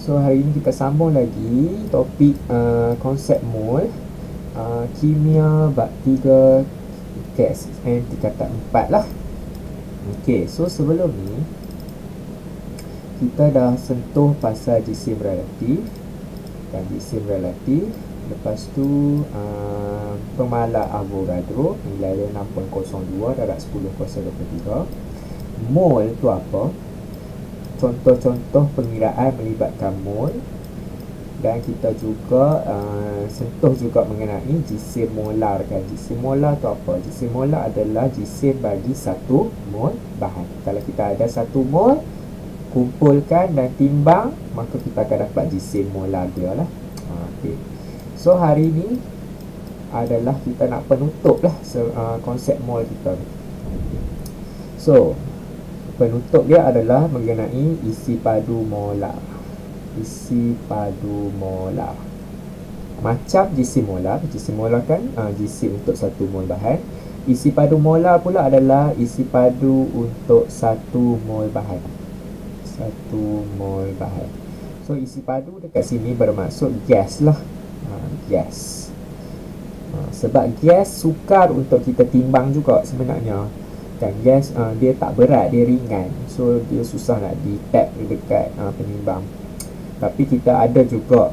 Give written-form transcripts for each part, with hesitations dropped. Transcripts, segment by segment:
So hari ini kita sambung lagi topik konsep mol, kimia bab 3 gas and tingkatan 4 lah. Okey, so sebelum ni kita dah sentuh pasal jisim relatif dan jisim relatif. Lepas tu pemalar Avogadro, nilai dia 6.02 darab 10/23. Mol tu apa? Contoh-contoh pengiraan melibatkan mol, dan kita juga sentuh juga mengenai jisim molar kan. Jisim molar tu apa? Jisim molar adalah jisim bagi 1 mol bahan. Kalau kita ada 1 mol, kumpulkan dan timbang, maka kita akan dapat jisim molar dia lah. Okay. So hari ni adalah kita nak penutup lah konsep mol kita ni. So penutup dia adalah mengenai isi padu molar. Isi padu molar macam jisim molar. Jisim molar kan jisim untuk 1 mol bahan. Isi padu molar pula adalah isi padu untuk 1 mol bahan. 1 mol bahan. So isi padu dekat sini bermaksud gas lah. Gas. Sebab gas sukar untuk kita timbang juga sebenarnya. Kan gas dia tak berat, dia ringan. So dia susah nak di-tap dekat penimbang. Tapi kita ada juga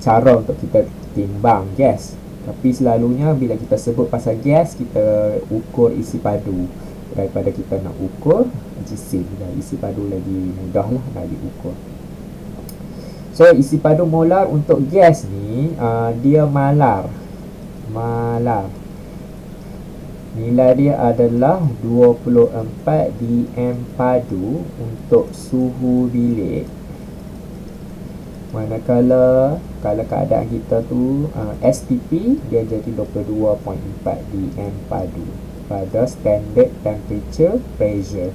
cara untuk kita timbang gas. Tapi selalunya bila kita sebut pasal gas, kita ukur isi padu daripada kita nak ukur jisim. Dan isi padu lagi mudah lah nak diukur. So isi padu molar untuk gas ni dia malar. Nilai dia adalah 24 dm padu untuk suhu bilik. Manakala kalau keadaan kita tu STP, dia jadi 22.4 dm padu pada standard temperature pressure,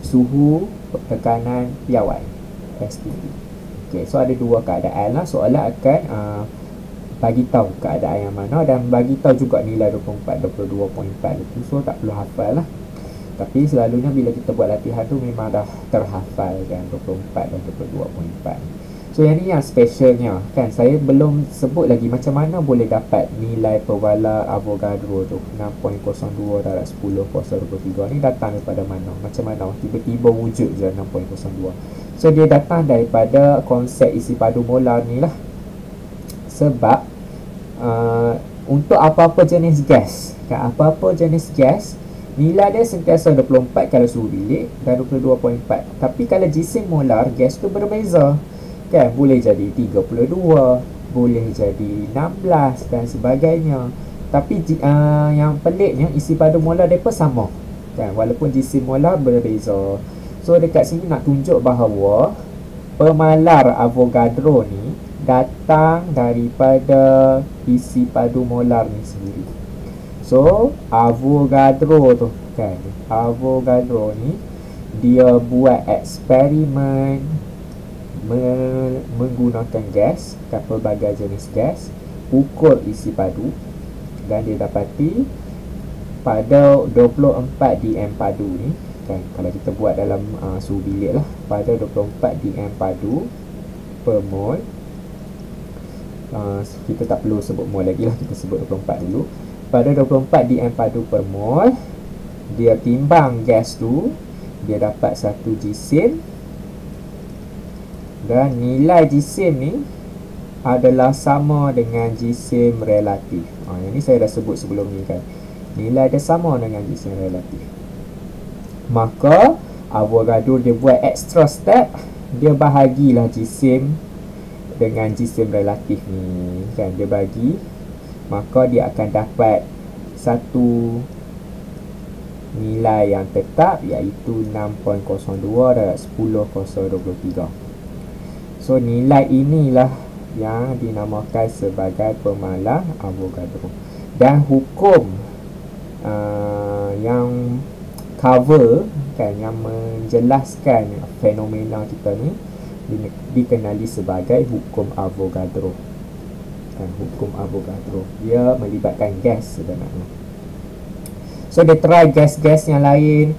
suhu tekanan piawai STP. Okay, so ada 2 keadaan lah. Soalan akan bagi tahu keadaan yang mana dan bagi tahu juga nilai 22.4 itu. So tak perlu hafal lah. Tapi selalunya bila kita buat latihan tu memang dah terhafal kan 24 dan 22.4. So yang ni yang specialnya kan, saya belum sebut lagi macam mana boleh dapat nilai pemalar Avogadro tu 6.02 darab 10/23 ni datang daripada mana, macam mana tiba-tiba wujud je 6.02. So dia datang daripada konsep isi padu molar ni lah. Sebab untuk apa-apa jenis gas kan, apa-apa jenis gas nilai dia sentiasa 24 kalau suhu bilik dan 22.4. Tapi kalau jisim molar, gas tu berbeza kan, boleh jadi 32, boleh jadi 16 dan sebagainya. Tapi yang peliknya isi padu molar mereka sama kan, walaupun jisim molar berbeza. So dekat sini nak tunjuk bahawa pemalar Avogadro ni datang daripada isi padu molar ni sendiri. So Avogadro tu kan, Avogadro ni dia buat eksperimen menggunakan gas, pelbagai jenis gas, ukur isi padu, dan dia dapati pada 24 dm padu ni kan, kalau kita buat dalam suhu bilik lah, pada 24 dm padu per mol. Kita tak perlu sebut mol lagi lah, kita sebut 24 dulu. Pada 24 dm padu per mol, dia timbang gas tu, dia dapat satu jisim, dan nilai jisim ni adalah sama dengan jisim relatif. Yang ni saya dah sebut sebelum ni kan, nilai dia sama dengan jisim relatif. Maka Avogadro dia buat extra step, dia bahagilah jisim dengan jisim relatif ni kan, dia bagi, maka dia akan dapat satu nilai yang tetap, iaitu 6.02 darab 10/23. So nilai inilah yang dinamakan sebagai pemalar Avogadro. Dan hukum yang cover kan, yang menjelaskan fenomena kita ni dikenali sebagai hukum Avogadro. Hukum Avogadro dia melibatkan gas sebenarnya. So dia try gas-gas yang lain,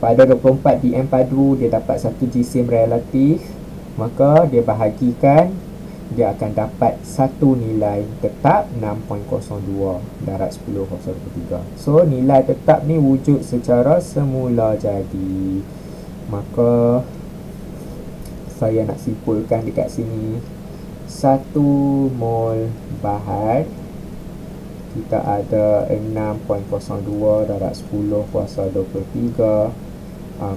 pada 24 dm padu dia dapat satu jisim relatif, maka dia bahagikan, dia akan dapat satu nilai tetap 6.02 darat 10.03. So nilai tetap ni wujud secara semula jadi. Maka saya nak simpulkan dekat sini, 1 mol bahan kita ada 6.02 darat 10.23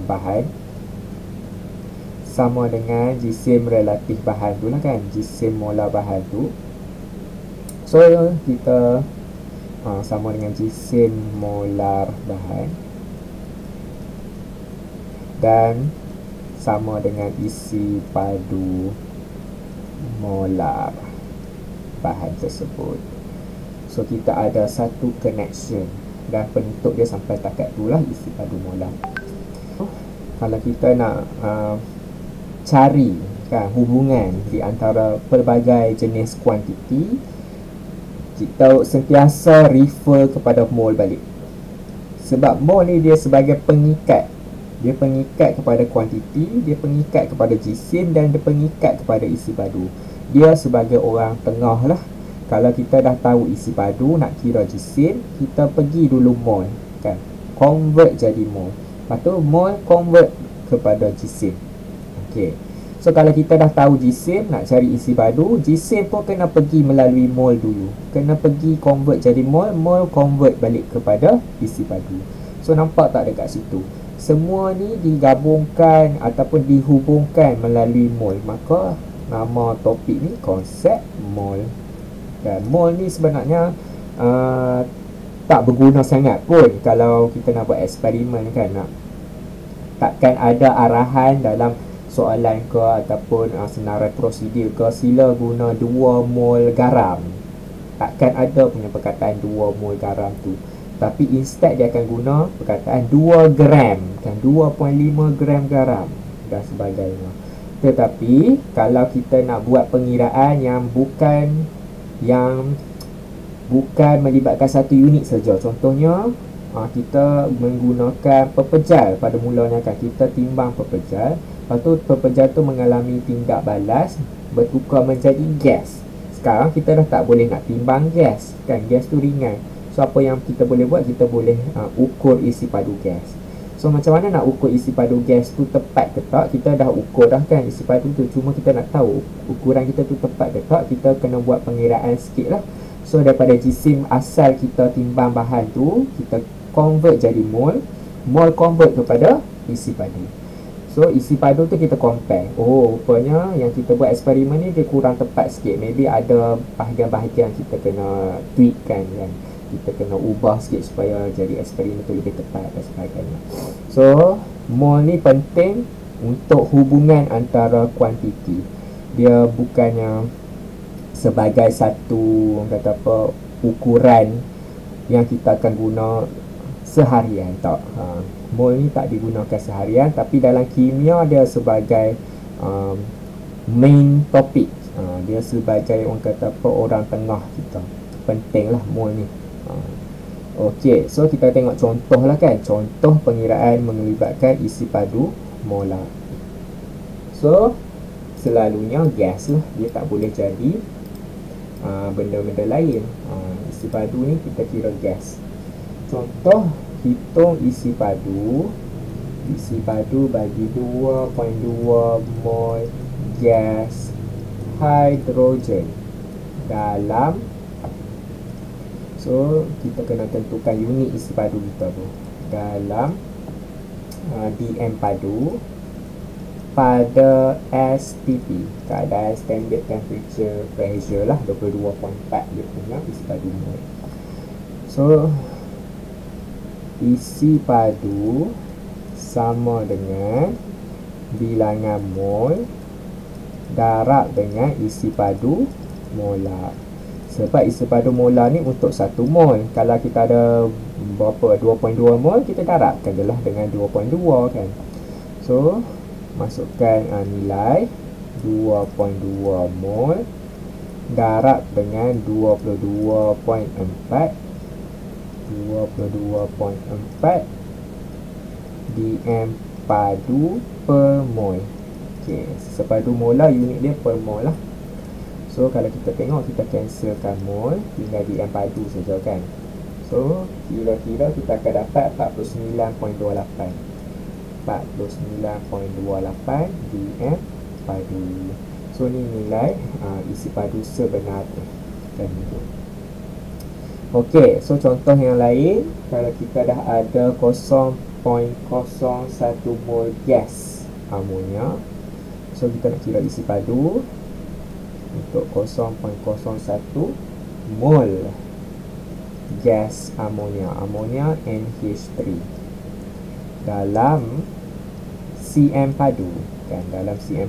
bahan, sama dengan jisim relatif bahan tu lah kan, jisim molar bahan tu. So kita sama dengan jisim molar bahan dan sama dengan isi padu molar bahan tersebut. So kita ada satu connection dan penutup dia sampai takat tu lah isi padu molar. Kalau kita nak cari kan hubungan di antara pelbagai jenis kuantiti, kita sentiasa refer kepada mol balik. Sebab mol ni dia sebagai pengikat. Dia pengikat kepada kuantiti, dia pengikat kepada jisim dan dia pengikat kepada isi padu. Dia sebagai orang tengah lah. Kalau kita dah tahu isi padu, nak kira jisim, kita pergi dulu mol kan, convert jadi mol. Lepas tu mol convert kepada jisim. Okey. So kalau kita dah tahu jisim, nak cari isi padu, jisim pun kena pergi melalui mol dulu. Kena pergi convert jadi mol, mol convert balik kepada isi padu. So nampak tak dekat situ? Semua ni digabungkan ataupun dihubungkan melalui mol. Maka nama topik ni konsep mol. Dan mol ni sebenarnya tak berguna sangat pun kalau kita nak buat eksperimen kan. Takkan ada arahan dalam soalan ke ataupun senarai prosedur ke, sila guna 2 mol garam. Takkan ada punya perkataan 2 mol garam tu. Tapi instead dia akan guna perkataan 2 gram kan, 2.5 gram garam dan sebagainya. Tetapi kalau kita nak buat pengiraan yang bukan melibatkan satu unit saja, contohnya kita menggunakan pepejal pada mulanya kan, kita timbang pepejal, lepas tu pepejal tu mengalami tindak balas bertukar menjadi gas. Sekarang kita dah tak boleh nak timbang gas kan, gas tu ringan. So apa yang kita boleh buat, kita boleh ukur isi padu gas. So macam mana nak ukur isi padu gas tu tepat ke tak? Kita dah ukur dah kan isi padu tu, cuma kita nak tahu ukuran kita tu tepat ke tak, kita kena buat pengiraan sikit lah. So daripada jisim asal kita timbang bahan tu, kita convert jadi mol, mol convert kepada isi padu. So isi padu tu kita compare. Oh rupanya yang kita buat eksperimen ni dia kurang tepat sikit, maybe ada bahagian-bahagian kita kena tweakkan kan, kita kena ubah sikit supaya jadi eksperimen tu lebih tepat dan sebagainya. So mol ni penting untuk hubungan antara kuantiti. Dia bukannya sebagai satu kata apa ukuran yang kita akan guna seharian tak. Mol ni tak digunakan seharian, tapi dalam kimia dia sebagai main topik. Dia sebagai orang kata apa, orang tengah kita. Pentinglah mol ni. Okey, so kita tengok contoh lah kan. Contoh pengiraan melibatkan isi padu molar. So selalunya gas lah, dia tak boleh jadi benda-benda lain. Isi padu ni kita kira gas. Contoh, hitung isi padu. Isi padu bagi 2.2 mol gas hidrogen dalam, so kita kena tentukan unit isi padu kita tu, dalam dm padu pada STP, keadaan standard temperature pressure lah, 22.4 dia punya isi padu mol. So isi padu sama dengan bilangan mol darab dengan isi padu molar. Sebab isi padu molar ni untuk 1 mol. Kalau kita ada berapa, 2.2 mol, kita darabkan je lah dengan 2.2 kan. So masukkan nilai 2.2 mol darab dengan 22.4 dm padu per mol. Okey, sepadu molar unit dia per mol lah. So kalau kita tengok, kita cancelkan mol, tinggal dm padu saja kan. So kira-kira kita akan dapat 49.28 dm padu. So ni nilai isi padu sebenarnya kan. Okey, so contoh yang lain, kalau kita dah ada 0.01 mol gas amonia, so kita nak kira isi padu untuk 0.01 mol gas amonia NH3 dalam cm padu kan, dalam cm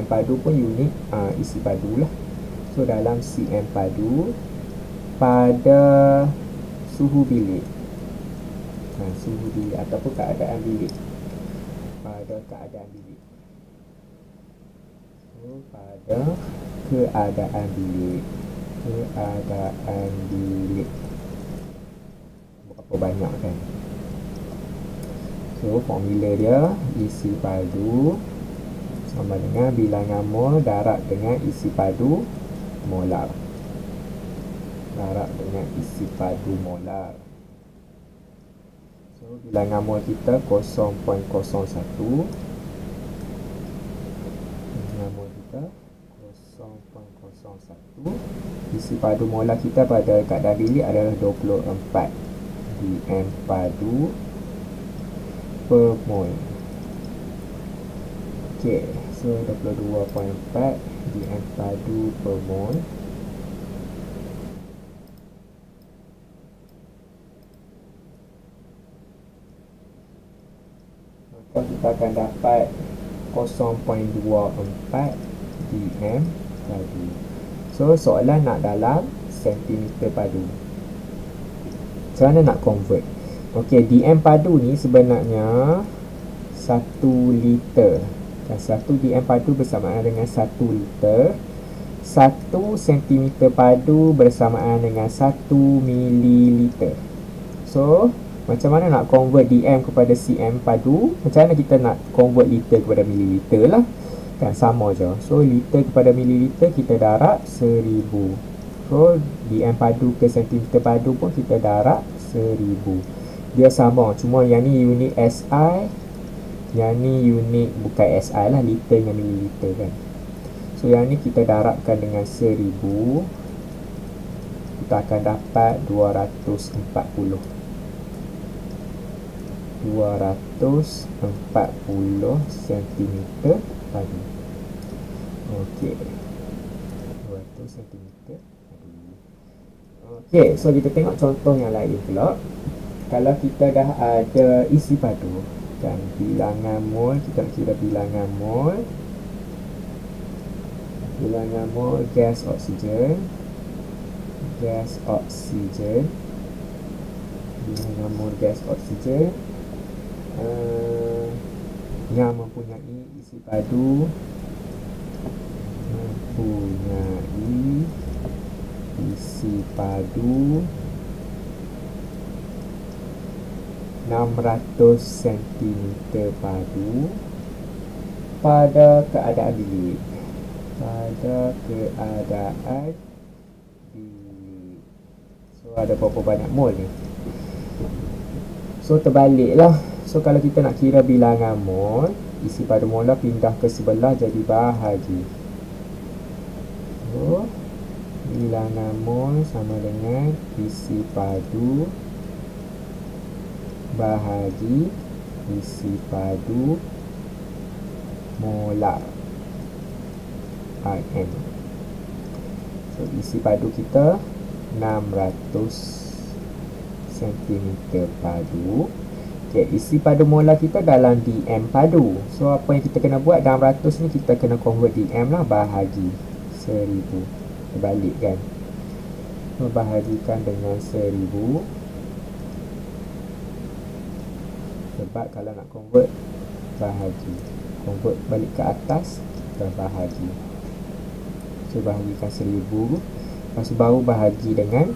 padu pun unit isi padu lah. So dalam cm padu pada suhu bilik, suhu bilik ataupun keadaan bilik, pada keadaan bilik. So pada keadaan bilik berapa banyak kan. So formula dia isi padu sama dengan bilangan mol darab dengan isi padu molar. So bilangan mol kita 0.01, bilangan mol kita 0.01, isi padu molar kita pada keadaan bilik adalah 24 dm padu per mol. Okey, so 22.4 dm padu per mol. Kita akan dapat 0.24 dm padu. So soalan nak dalam sentimeter padu. Macam mana nak convert? Okey, dm padu ni sebenarnya 1 liter. Dan 1 dm padu bersamaan dengan 1 liter. 1 sentimeter padu bersamaan dengan 1 mililiter. So macam mana nak convert dm kepada cm padu? Macam mana kita nak convert liter kepada mililiter lah. Kan sama je. So liter kepada mililiter kita darab 1000. So dm padu ke sentimeter padu pun kita darab 1000. Dia sama, cuma yang ni unit SI, yang ni unit bukan SI lah, liter dengan mililiter kan. So yang ni kita darabkan dengan 1000, kita akan dapat 240 cm padu. Okey, 200 cm padu. Okey, so kita tengok contoh yang lain pula. Kalau kita dah ada isi padu kan, bilangan mol, kita nak kira bilangan mol gas oksigen, bilangan mol gas oksigen yang mempunyai isi padu 600 cm padu pada keadaan bilik. So ada berapa banyak mol ni? So terbalik lah. So kalau kita nak kira bilangan mol, isi padu molar pindah ke sebelah jadi bahagi. So bilangan mol sama dengan isi padu bahagi isi padu molar IN. So isi padu kita 600 cm padu. Okay, isi padu molar kita dalam dm padu. So apa yang kita kena buat, dalam ratus ni kita kena convert dm lah, bahagi 1000. Terbalik kan, so bahagikan dengan 1000. Sebab kalau nak convert, bahagi, convert balik ke atas, kita bahagi. So bahagikan 1000, lepas tu baru bahagi dengan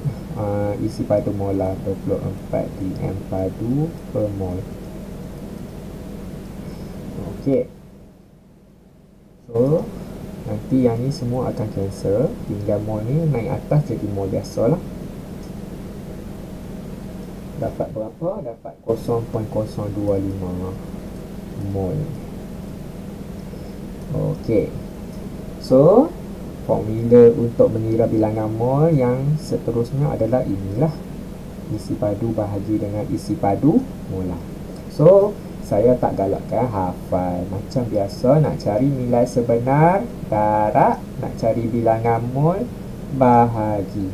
isi padu molar 24 dm padu per mol. Okey. So, nanti yang ni semua akan cancel. Tinggal mol ni naik atas jadi mol biasa lah. Dapat berapa? Dapat 0.025 mol. Okey. So, formula untuk mengira bilangan mol yang seterusnya adalah inilah. Isi padu bahagi dengan isi padu molar. So, saya tak galakkan hafal. Macam biasa, nak cari nilai sebenar darab, nak cari bilangan mol bahagi.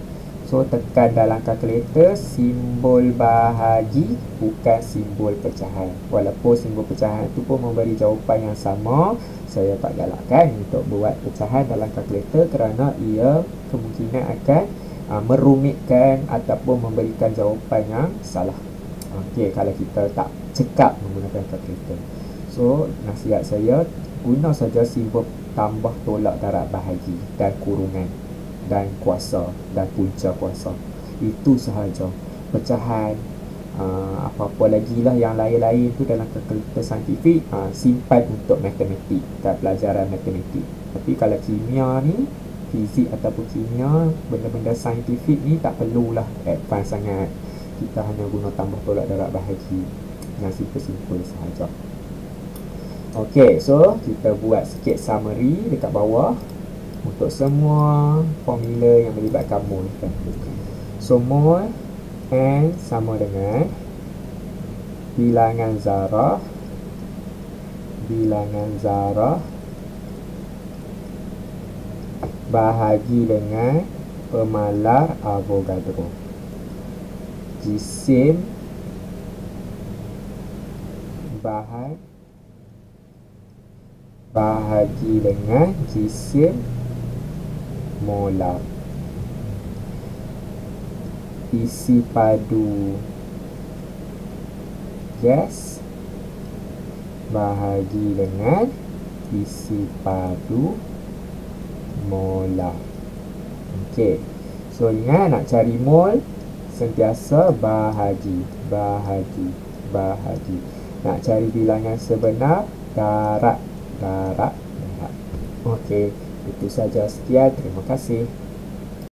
So, tekan dalam kalkulator simbol bahagi, bukan simbol pecahan. Walaupun simbol pecahan itu pun memberi jawapan yang sama, saya tak galakkan untuk buat pecahan dalam kalkulator kerana ia kemungkinan akan merumitkan ataupun memberikan jawapan yang salah. Okey, kalau kita tak cekap menggunakan kalkulator. So, nasihat saya, guna saja simbol tambah tolak darab bahagi dan kurungan dan kuasa dan punca kuasa. Itu sahaja. Pecahan, apa-apa lagi lah yang lain-lain tu dalam kalkulator saintifik, simpan untuk matematik dan pelajaran matematik. Tapi kalau kimia ni, fizik ataupun kimia, benda-benda saintifik ni tak perlulah advance sangat. Kita hanya guna tambah tolak darab bahagi yang simple-simple sahaja. Okey, so kita buat sikit summary dekat bawah untuk semua formula yang melibatkan mol. So mol N sama dengan bilangan zarah bahagi dengan pemalar Avogadro. Jisim bahagi dengan jisim molar. Isi padu gas bahagi dengan isi padu molar. Okey. So ingat, nak cari mol sentiasa bahagi. Nak cari bilangan sebenar darab. Okey, itu saja, sekian, terima kasih.